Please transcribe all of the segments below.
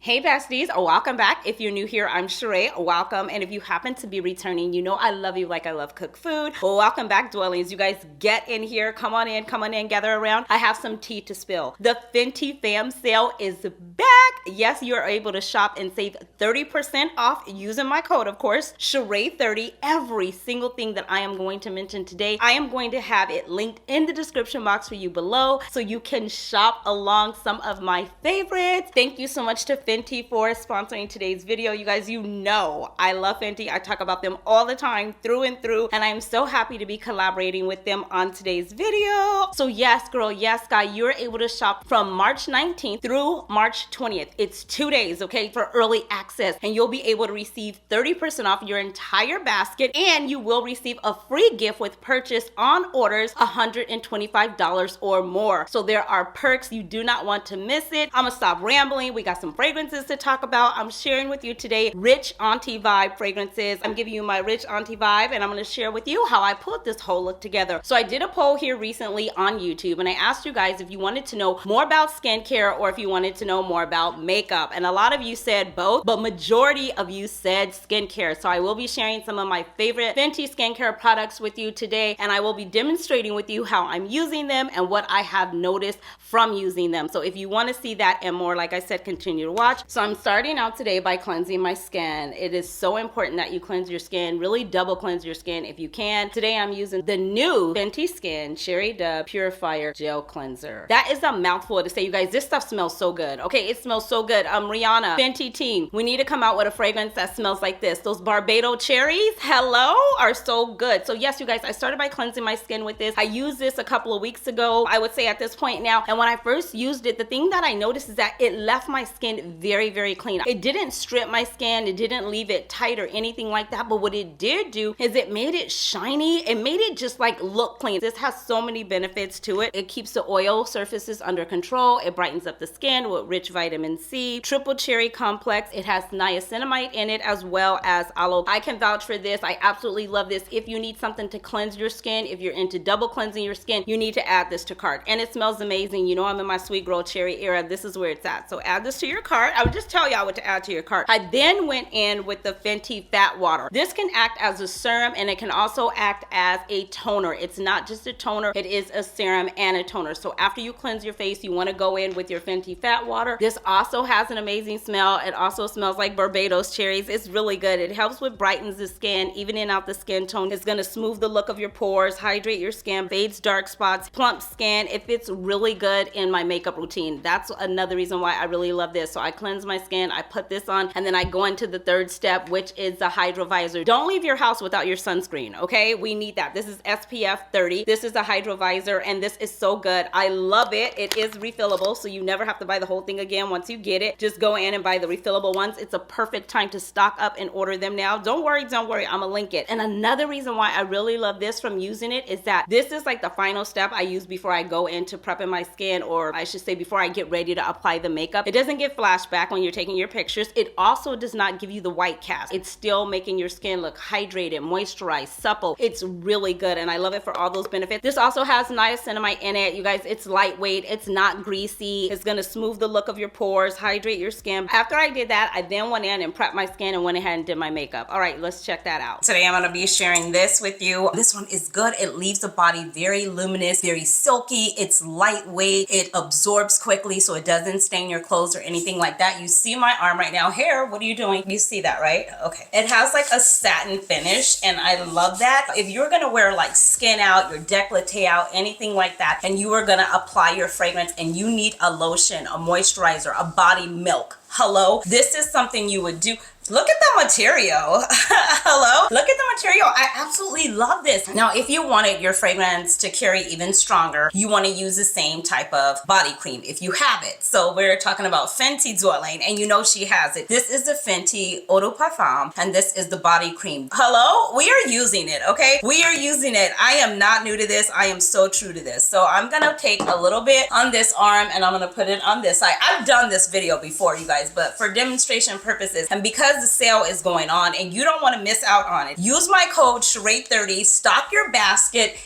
Hey besties, welcome back. If you're new here, I'm Cheraye, welcome. And if you happen to be returning, you know I love you like I love cooked food. Welcome back, dwellings. You guys get in here, come on in, gather around. I have some tea to spill. The Fenty Fam sale is back. Yes, you're able to shop and save 30% off using my code, of course, Cheraye30. Every single thing that I am going to mention today, I am going to have it linked in the description box for you below so you can shop along some of my favorites. Thank you so much to Fenty for sponsoring today's video. You guys, you know I love Fenty. I talk about them all the time through and through, and I'm so happy to be collaborating with them on today's video. So yes, girl, yes, guy, you're able to shop from March 19th through March 20th. It's 2 days, okay, for early access, and you'll be able to receive 30% off your entire basket, and you will receive a free gift with purchase on orders $125 or more. So there are perks. You do not want to miss it. I'm gonna stop rambling. We got some fragrances to talk about. I'm sharing with you today rich auntie vibe fragrances. I'm giving you my rich auntie vibe, and I'm going to share with you how I put this whole look together. So I did a poll here recently on YouTube, and I asked you guys if you wanted to know more about skincare or if you wanted to know more about makeup, and a lot of you said both, but majority of you said skincare. So I will be sharing some of my favorite Fenty skincare products with you today, and I will be demonstrating with you how I'm using them and what I have noticed from using them. So if you want to see that and more, like I said, continue to watch. So I'm starting out today by cleansing my skin. It is so important that you cleanse your skin, really double cleanse your skin if you can. Today I'm using the new Fenty Skin Cherry Dub Purifier Gel Cleanser. That is a mouthful to say, you guys. This stuff smells so good. Okay, it smells so good. Rihanna, Fenty team, we need to come out with a fragrance that smells like this. Those Barbados cherries, hello, are so good. So yes, you guys, I started by cleansing my skin with this. I used this a couple of weeks ago, I would say at this point now. And when I first used it, the thing that I noticed is that it left my skin very clean. It didn't strip my skin, it didn't leave it tight or anything like that, but what it did do is it made it shiny. It made it just like look clean. This has so many benefits to it. It keeps the oil surfaces under control. It brightens up the skin with rich vitamin C, triple cherry complex. It has niacinamide in it as well as aloe. I can vouch for this. I absolutely love this. If you need something to cleanse your skin, if you're into double cleansing your skin, you need to add this to cart. And it smells amazing. You know I'm in my sweet girl cherry era. This is where it's at. So add this to your cart. I would just tell y'all what to add to your cart. I then went in with the Fenty Fat Water. This can act as a serum, and it can also act as a toner. It's not just a toner, it is a serum and a toner. So after you cleanse your face, you want to go in with your Fenty Fat Water. This also has an amazing smell. It also smells like Barbados cherries. It's really good. It helps with brightens the skin, evening out the skin tone. It's going to smooth the look of your pores, hydrate your skin, fades dark spots, plump skin. It fits really good in my makeup routine. That's another reason why I really love this. So I cleanse my skin, I put this on, and then I go into the third step, which is the hydro visor. Don't leave your house without your sunscreen, okay? We need that. This is SPF 30. This is the hydro visor, and this is so good. I love it. It is refillable, so you never have to buy the whole thing again once you get it. Just go in and buy the refillable ones. It's a perfect time to stock up and order them now. Don't worry, I'm gonna link it. And another reason why I really love this from using it is that this is like the final step I use before I go into prepping my skin, or I should say before I get ready to apply the makeup. It doesn't get flashback when you're taking your pictures. It also does not give you the white cast. It's still making your skin look hydrated, moisturized, supple. It's really good, and I love it for all those benefits. This also has niacinamide in it. You guys, it's lightweight. It's not greasy. It's gonna smooth the look of your pores, hydrate your skin. After I did that, I then went in and prepped my skin and went ahead and did my makeup. All right, let's check that out. Today I'm gonna be sharing this with you. This one is good. It leaves the body very luminous, very silky. It's lightweight. It absorbs quickly, so it doesn't stain your clothes or anything like that. You see my arm right now. Hair, what are you doing? You see that, right? Okay. It has like a satin finish, and I love that. If you're gonna wear like skin out, your décolleté out, anything like that, and you are gonna apply your fragrance and you need a lotion, a moisturizer, a body milk, hello, this is something you would do. Look at the material. Hello? Look at the material. I absolutely love this. Now, if you wanted your fragrance to carry even stronger, you want to use the same type of body cream if you have it. So we're talking about Fenty Dwelling, and you know she has it. This is the Fenty Eau de Parfum, and this is the body cream. Hello? We are using it, okay? We are using it. I am not new to this. I am so true to this. So I'm going to take a little bit on this arm, and I'm going to put it on this side. I've done this video before, you guys, but for demonstration purposes, and because the sale is going on and you don't want to miss out on it, use my code Cheraye30, stock your basket.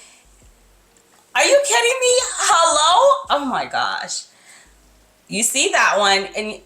Are you kidding me? Hello? Oh my gosh. You see that one, and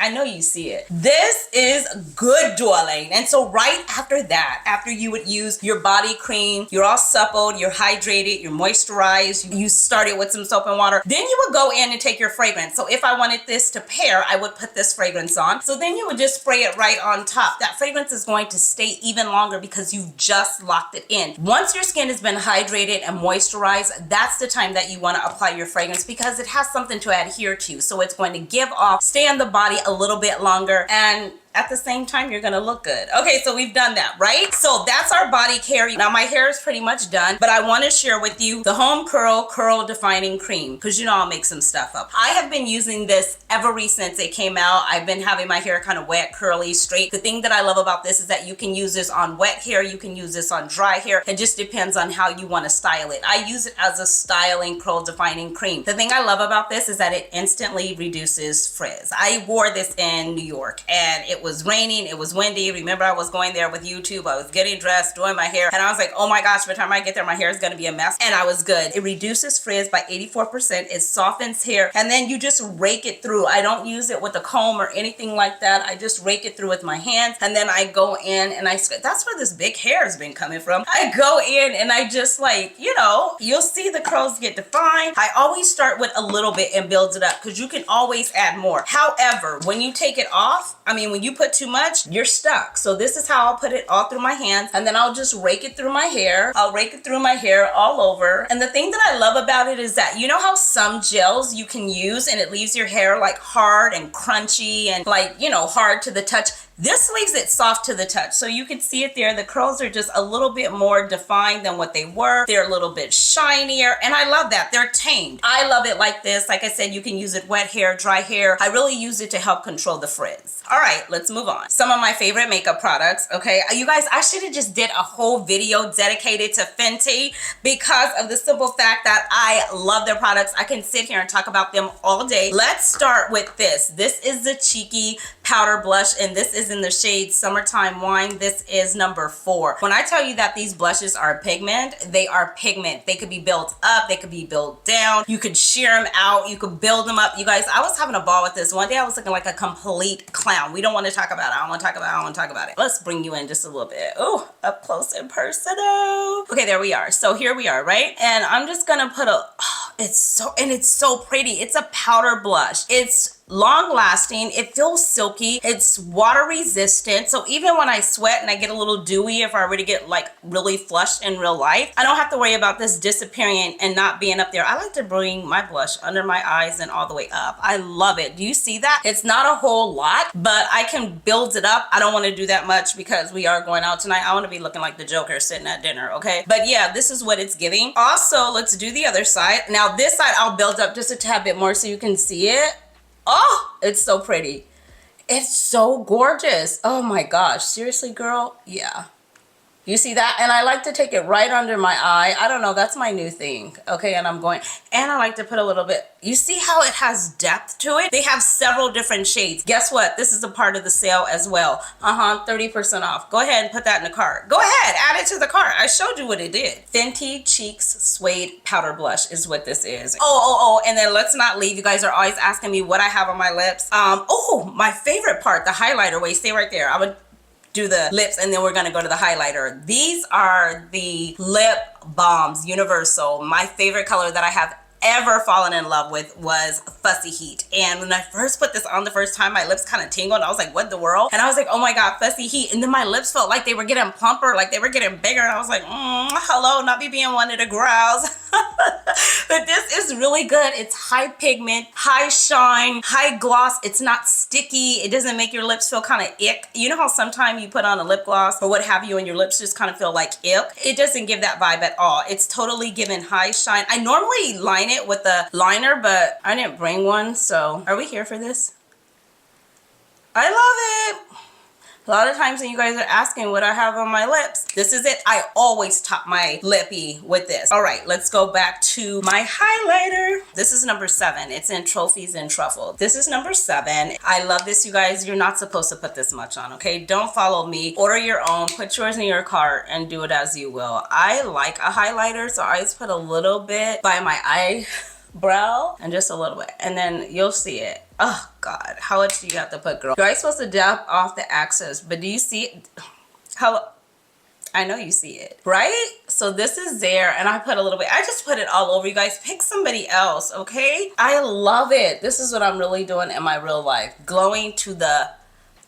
I know you see it. This is good, darling. And so right after that, after you would use your body cream, you're all suppled, you're hydrated, you're moisturized, you started with some soap and water, then you would go in and take your fragrance. So if I wanted this to pair, I would put this fragrance on. So then you would just spray it right on top. That fragrance is going to stay even longer because you've just locked it in. Once your skin has been hydrated and moisturized, that's the time that you want to apply your fragrance because it has something to adhere to. So it's going to give off, stay on the body a little bit longer, and at the same time, you're gonna look good. Okay, so we've done that, right? So that's our body care. Now my hair is pretty much done, but I wanna share with you the Home Curl Defining Cream, because you know I'll make some stuff up. I have been using this ever since it came out. I've been having my hair kind of wet, curly, straight. The thing that I love about this is that you can use this on wet hair, you can use this on dry hair. It just depends on how you wanna style it. I use it as a styling curl defining cream. The thing I love about this is that it instantly reduces frizz. I wore this in New York and it was raining, it was windy. Remember, I was going there with YouTube, I was getting dressed, doing my hair, and I was like, oh my gosh, by the time I get there, my hair is gonna be a mess. And I was good. It reduces frizz by 84%, it softens hair, and then you just rake it through. I don't use it with a comb or anything like that. I just rake it through with my hands, and then I go in and that's where this big hair has been coming from. I go in and I just like, you know, you'll see the curls get defined. I always start with a little bit and build it up because you can always add more. However, when you take it off, I mean, when you put too much, you're stuck. So this is how I'll put it all through my hands, and then I'll just rake it through my hair. I'll rake it through my hair all over. And the thing that I love about it is that, you know how some gels you can use and it leaves your hair like hard and crunchy and like, you know, hard to the touch? This leaves it soft to the touch. So you can see it there. The curls are just a little bit more defined than what they were. They're a little bit shinier, and I love that. They're tamed. I love it like this. Like I said, you can use it wet hair, dry hair. I really use it to help control the frizz. All right, let's move on. Some of my favorite makeup products, okay? You guys, I should have just did a whole video dedicated to Fenty because of the simple fact that I love their products. I can sit here and talk about them all day. Let's start with this. This is the Cheeky Powder Blush, and this is in the shade Summertime Wine. This is number 4. When I tell you that these blushes are pigment, they are pigment. They could be built up, they could be built down. You could shear them out, you could build them up. You guys, I was having a ball with this. One day I was looking like a complete clown. We don't want to talk about it. I don't want to talk about it. I don't want to talk about it. Let's bring you in just a little bit. Oh, up close and personal. Okay, there we are. So here we are, right? And I'm just gonna put it's so pretty. It's a powder blush. It's long lasting, it feels silky, it's water resistant, so even when I sweat and I get a little dewy, if I already get like really flushed in real life, I don't have to worry about this disappearing and not being up there. I like to bring my blush under my eyes and all the way up. I love it. Do you see that? It's not a whole lot, but I can build it up. I don't want to do that much because we are going out tonight. I want to be looking like the Joker sitting at dinner, okay? But yeah, this is what it's giving. Also, let's do the other side. Now this side I'll build up just a tad bit more so you can see it. Oh, it's so pretty. It's so gorgeous. Oh my gosh. Seriously, girl? Yeah. You see that? And I like to take it right under my eye. I don't know. That's my new thing. Okay, and I like to put a little bit. You see how it has depth to it? They have several different shades. Guess what? This is a part of the sale as well. 30% off. Go ahead and put that in the cart. Go ahead, add it to the cart. I showed you what it did. Fenty Cheeks Suede Powder Blush is what this is. Oh, and then let's not leave. You guys are always asking me what I have on my lips. My favorite part, the highlighter. Wait, stay right there. I would do the lips and then we're gonna go to the highlighter. These are the lip balms, universal. My favorite color that I have ever fallen in love with was Fussy Heat. And when I first put this on the first time, my lips kind of tingled. I was like, what the world? And I was like, oh my God, Fussy Heat. And then my lips felt like they were getting plumper, like they were getting bigger. And I was like, hello, not me being one of the growls. But this is really good. It's high pigment, high shine, high gloss. It's not sticky. It doesn't make your lips feel kind of ick. You know how sometimes you put on a lip gloss or what have you and your lips just kind of feel like ick? It doesn't give that vibe at all. It's totally given high shine. I normally line it with a liner, but I didn't bring one, so are we here for this? I love it. A lot of times when you guys are asking what I have on my lips, this is it. I always top my lippy with this. All right, let's go back to my highlighter. This is number 7. It's in Trophies and Truffle. This is number 7. I love this, you guys. You're not supposed to put this much on, okay? Don't follow me. Order your own. Put yours in your cart and do it as you will. I like a highlighter, so I just put a little bit by my eyebrow and just a little bit, and then you'll see it. Oh God, how much do you have to put, girl? You're always supposed to dab off the excess, but do you see it? How? I know you see it, right? So this is there, and I put a little bit. I just put it all over. You guys pick somebody else, okay? I love it. This is what I'm really doing in my real life. Glowing to the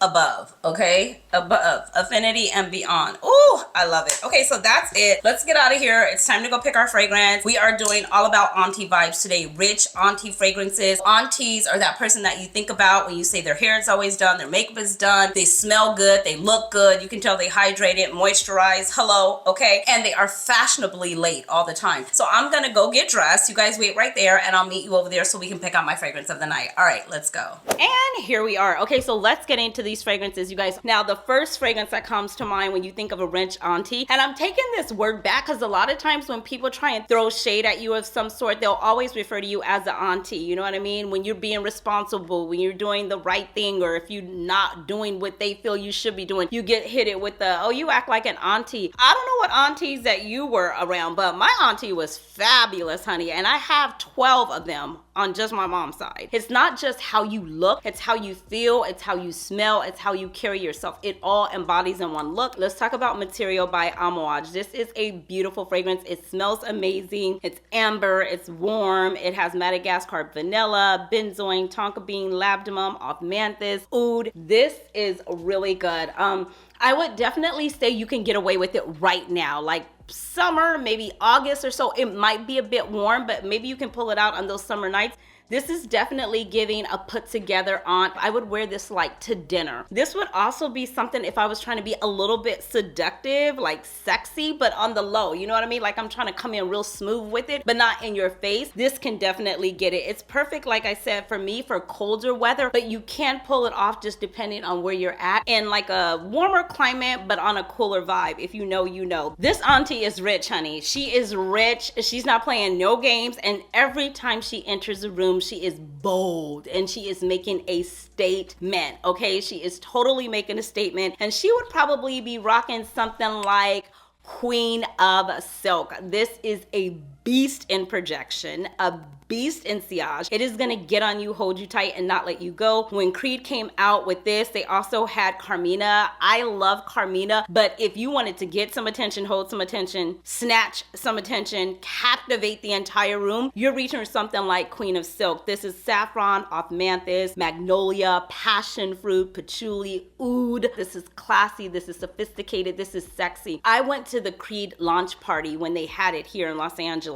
above, okay? Above, affinity and beyond. Oh, I love it. Okay, so that's it. Let's get out of here. It's time to go pick our fragrance. We are doing all about auntie vibes today. Rich auntie fragrances. Aunties are that person that you think about when you say their hair is always done, their makeup is done, they smell good, they look good, you can tell they hydrated, moisturized, hello, okay? And they are fashionably late all the time. So I'm gonna go get dressed. You guys wait right there, and I'll meet you over there so we can pick out my fragrance of the night. All right, let's go. And here we are. Okay, so let's get into these fragrances, you guys. Now, the first fragrance that comes to mind when you think of a rich auntie, and I'm taking this word back because a lot of times when people try and throw shade at you of some sort, they'll always refer to you as an auntie. You know what I mean? When you're being responsible, when you're doing the right thing, or if you're not doing what they feel you should be doing, you get hit it with the, oh, you act like an auntie. I don't know what aunties that you were around, but my auntie was fabulous, honey, and I have 12 of them on just my mom's side. It's not just how you look, it's how you feel, it's how you smell, it's how you carry yourself. It all embodies in one look. Let's talk about Material by Amouage. This is a beautiful fragrance. It smells amazing. It's amber, it's warm, it has Madagascar vanilla, benzoin, tonka bean, labdanum, osmanthus, oud. This is really good. I would definitely say you can get away with it right now, like summer, maybe August or so. It might be a bit warm, but maybe you can pull it out on those summer nights. This is definitely giving a put together aunt. I would wear this like to dinner. This would also be something if I was trying to be a little bit seductive, like sexy, but on the low. You know what I mean? Like I'm trying to come in real smooth with it, but not in your face. This can definitely get it. It's perfect, like I said, for me for colder weather, but you can pull it off just depending on where you're at in like a warmer climate, but on a cooler vibe. If you know, you know. This auntie is rich, honey. She is rich. She's not playing no games, and every time she enters a room, she is bold and she is making a statement, okay? She is totally making a statement, and she would probably be rocking something like Queen of Silk. This is a beast in projection, a beast in sillage. It is gonna get on you, hold you tight, and not let you go. When Creed came out with this, they also had Carmina. I love Carmina, but if you wanted to get some attention, hold some attention, snatch some attention, captivate the entire room, you're reaching for something like Queen of Silk. This is saffron, osmanthus, magnolia, passion fruit, patchouli, oud. This is classy, this is sophisticated, this is sexy. I went to the Creed launch party when they had it here in Los Angeles,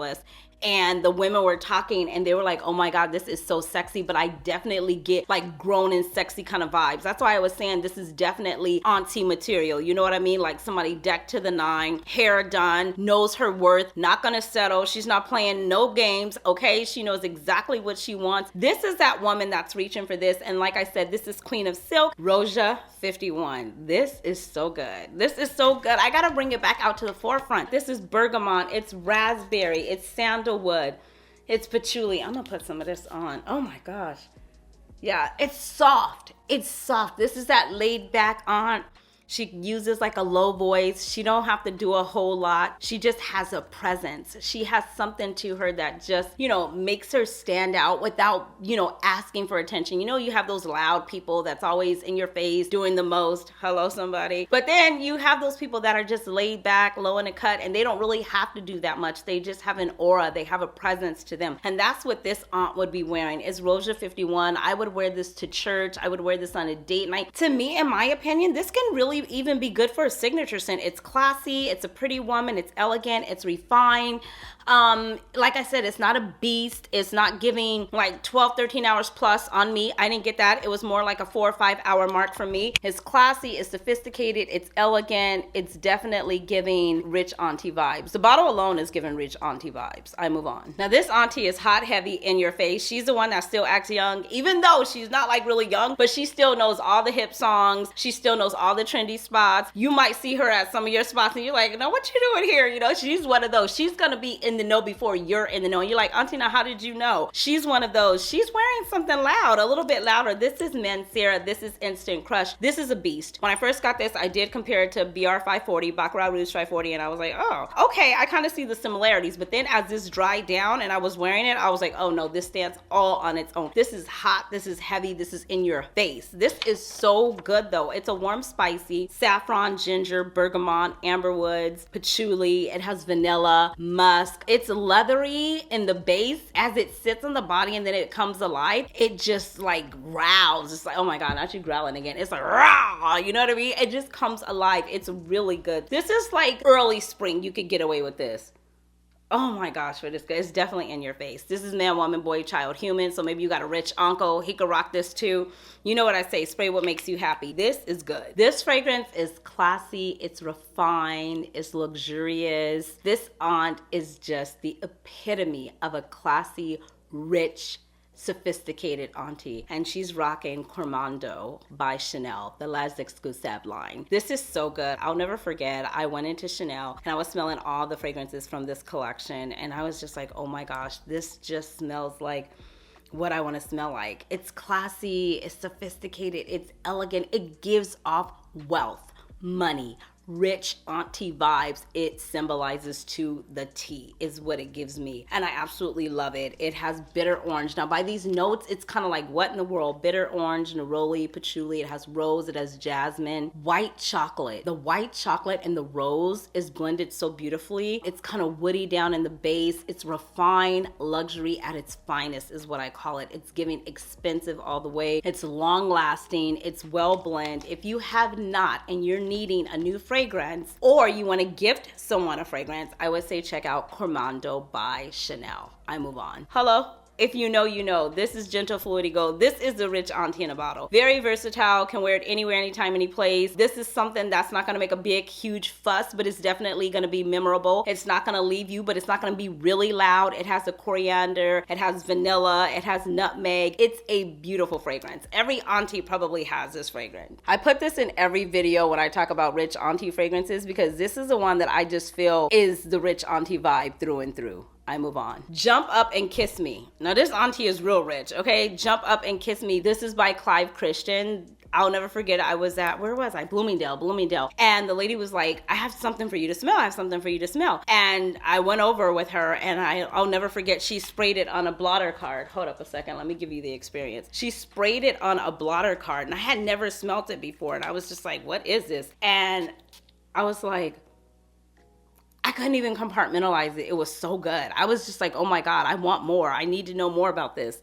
and the women were talking and they were like, oh my God, this is so sexy, but I definitely get like grown and sexy kind of vibes. That's why I was saying this is definitely auntie material. You know what I mean? Like somebody decked to the nine, hair done, knows her worth, not gonna settle. She's not playing no games, okay? She knows exactly what she wants. This is that woman that's reaching for this. And like I said, this is Queen of Silk, Roja 51. This is so good. This is so good. I gotta bring it back out to the forefront. This is bergamot, it's raspberry, it's sandalwood, it's patchouli. I'm gonna put some of this on. Oh my gosh. Yeah, it's soft. It's soft. This is that laid back aunt. She uses like a low voice. She don't have to do a whole lot. She just has a presence. She has something to her that just, you know, makes her stand out without, you know, asking for attention. You know, you have those loud people that's always in your face doing the most. Hello, somebody. But then you have those people that are just laid back, low in the cut, and they don't really have to do that much. They just have an aura. They have a presence to them. And that's what this aunt would be wearing. It's Roja 51. I would wear this to church. I would wear this on a date night. To me, in my opinion, this can really even be good for a signature scent. It's classy, it's a pretty woman, it's elegant, it's refined. Like I said, it's not a beast. It's not giving like 12, 13 hours plus on me. I didn't get that. It was more like a 4 or 5 hour mark for me. It's classy, it's sophisticated, it's elegant. It's definitely giving rich auntie vibes. The bottle alone is giving rich auntie vibes. I move on. Now this auntie is hot, heavy, in your face. She's the one that still acts young, even though she's not like really young, but she still knows all the hip songs. She still knows all the trendy FENTY spots. You might see her at some of your spots and you're like, no, what you doing here? You know, she's one of those. She's gonna be in the know before you're in the know. And you're like, Auntie, now how did you know? She's one of those. She's wearing something loud, a little bit louder. This is Mancera. This is Instant Crush. This is a beast. When I first got this, I did compare it to BR 540, Baccarat Rouge 540, and I was like, oh, okay, I kind of see the similarities. But then as this dried down and I was wearing it, I was like, oh no, this stands all on its own. This is hot, this is heavy, this is in your face. This is so good though. It's a warm, spicy, saffron, ginger, bergamot, amberwoods, patchouli. It has vanilla, musk. It's leathery in the base. As it sits on the body and then it comes alive, it just like growls. It's like, oh my God, not you growling again. It's like, rah, you know what I mean? It just comes alive. It's really good. This is like early spring. You could get away with this. Oh my gosh, for this good. It's definitely in your face. This is man, woman, boy, child, human. So maybe you got a rich uncle. He could rock this too. You know what I say, spray what makes you happy. This is good. This fragrance is classy. It's refined. It's luxurious. This aunt is just the epitome of a classy, rich, sophisticated auntie, and she's rocking Commando by Chanel, the Les Exclusive line. This is so good. I'll never forget, I went into Chanel and I was smelling all the fragrances from this collection and I was just like, oh my gosh, this just smells like what I want to smell like. It's classy, it's sophisticated, it's elegant, it gives off wealth, money, rich auntie vibes. It symbolizes to the T is what it gives me, and I absolutely love it. It has bitter orange. Now by these notes, it's kind of like, what in the world? Bitter orange, neroli, patchouli. It has rose, it has jasmine, white chocolate. The white chocolate and the rose is blended so beautifully. It's kind of woody down in the base. It's refined luxury at its finest is what I call it. It's giving expensive all the way. It's long lasting. It's well blend. If you have not and you're needing a new fragrance, or you want to gift someone a fragrance, I would say check out Commando by Chanel. I move on. Hello. If you know, you know. This is Gentle Fluidity Gold. This is the rich auntie in a bottle. Very versatile, can wear it anywhere, anytime, any place. This is something that's not gonna make a big, huge fuss, but it's definitely gonna be memorable. It's not gonna leave you, but it's not gonna be really loud. It has the coriander, it has vanilla, it has nutmeg. It's a beautiful fragrance. Every auntie probably has this fragrance. I put this in every video when I talk about rich auntie fragrances because this is the one that I just feel is the rich auntie vibe through and through. I move on. Jump Up and Kiss Me. Now this auntie is real rich, okay? Jump Up and Kiss Me. This is by Clive Christian. I'll never forget, I was at, where was I? Bloomingdale. And the lady was like, I have something for you to smell. I have something for you to smell. And I went over with her and I'll never forget, she sprayed it on a blotter card. Hold up a second, let me give you the experience. She sprayed it on a blotter card and I had never smelt it before. And I was just like, what is this? And I was like, I couldn't even compartmentalize it. It was so good. I was just like, oh my God, I want more. I need to know more about this.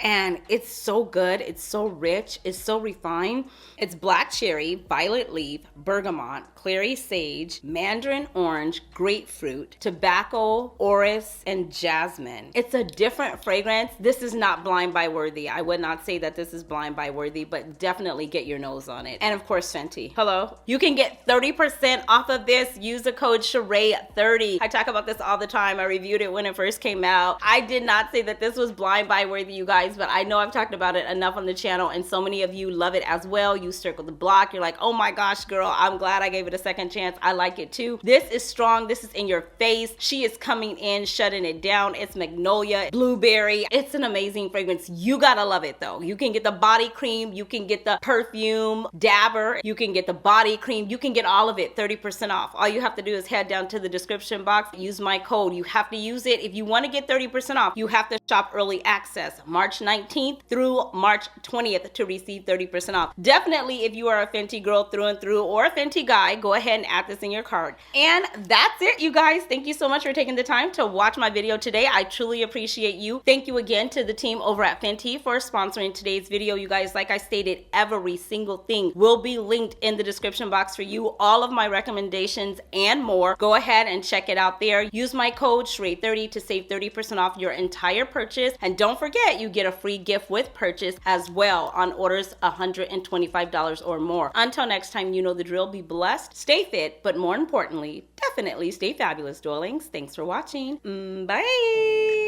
And it's so good. It's so rich. It's so refined. It's black cherry, violet leaf, bergamot, clary sage, mandarin orange, grapefruit, tobacco, orris, and jasmine. It's a different fragrance. This is not blind buy worthy. I would not say that this is blind buy worthy, but definitely get your nose on it. And of course, Fenty. Hello? You can get 30% off of this. Use the code Cheraye30. I talk about this all the time. I reviewed it when it first came out. I did not say that this was blind buy worthy, you guys, but I know I've talked about it enough on the channel and so many of you love it as well. You circle the block. You're like, oh my gosh, girl, I'm glad I gave it a second chance. I like it too. This is strong. This is in your face. She is coming in, shutting it down. It's magnolia, blueberry. It's an amazing fragrance. You gotta love it though. You can get the body cream. You can get the perfume dabber. You can get the body cream. You can get all of it 30% off. All you have to do is head down to the description box. Use my code. You have to use it. If you want to get 30% off, you have to shop early access. March 19th through March 20th to receive 30% off. Definitely, if you are a Fenty girl through and through or a Fenty guy, go ahead and add this in your cart. And that's it, you guys. Thank you so much for taking the time to watch my video today. I truly appreciate you. Thank you again to the team over at Fenty for sponsoring today's video. You guys, like I stated, every single thing will be linked in the description box for you. All of my recommendations and more. Go ahead and check it out there. Use my code Cheraye30 to save 30% off your entire purchase. And don't forget, you get a free gift with purchase as well on orders $125 or more. Until next time, you know the drill. Be blessed, stay fit, but more importantly, definitely stay fabulous, darlings. Thanks for watching. Bye.